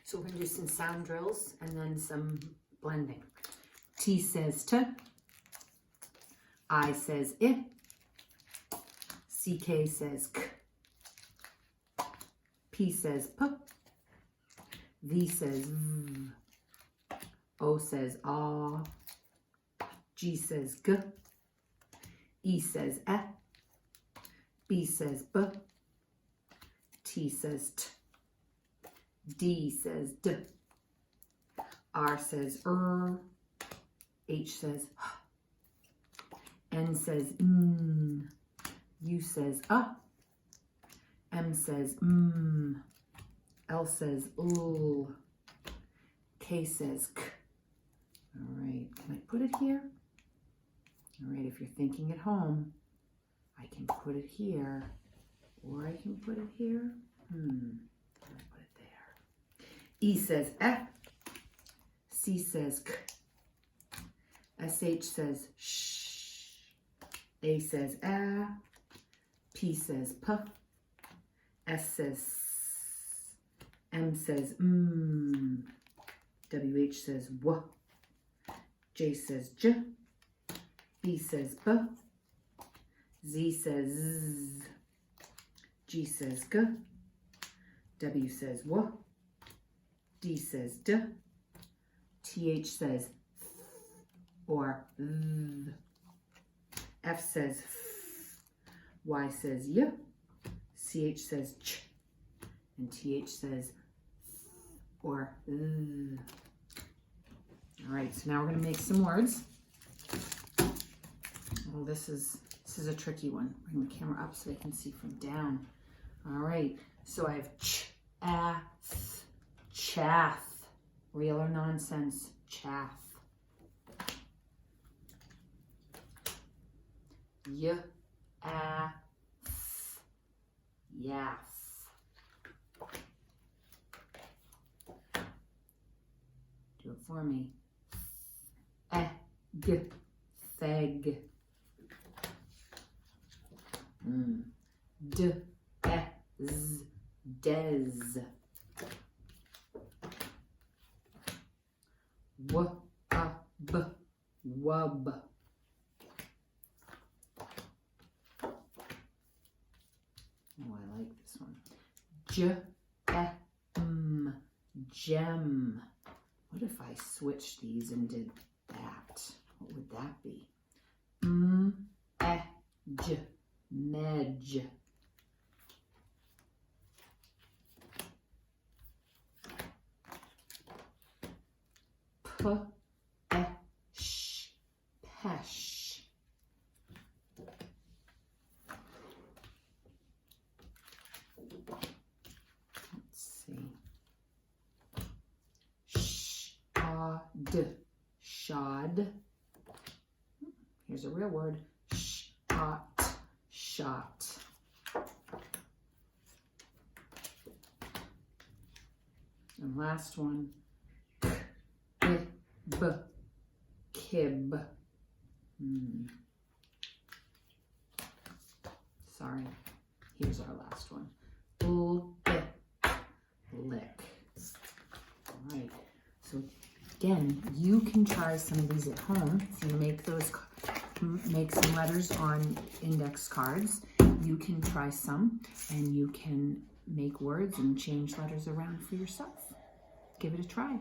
So we're going to do some sound drills and then some blending. T says T. I says I. CK says K. P says P. V says V. O says Ah. G says G. E says E. B says B. T says T. D says D. R says H says H. N says N. U says M says L says L. K says K. All right, can I put it here? All right, if you're thinking at home, I can put it here, or I can put it here. Can I put it there? E says F. C says K. SH says sh. A says a. P says p. S says s. M says WH says w. J says j. B says b. Z says z. G says g. W says w. D says d. TH says th or th. F says f. Y says y. CH says ch. And TH says th or th. All right, so now we're going to make some words. Well, this is a tricky one. Bring the camera up so they can see from down. All right, so I have ch, a, th, chaff. Real or nonsense? Chaff. Y, a, th, yaff. Do it for me. Egg, theg. D, ez, des. W, a, b, wub. Oh, I like this one. J, m, gem. What if I switched these and did that? What would that be? Edge, medge. P-esh, pesh. Let's see. Shod, shod. Here's a real word. Shot, shot. And last one. Kib, kib. Sorry. Here's our last one. Lick. All right. So again, you can try some of these at home. If you make some letters on index cards, you can try some and you can make words and change letters around for yourself. Give it a try.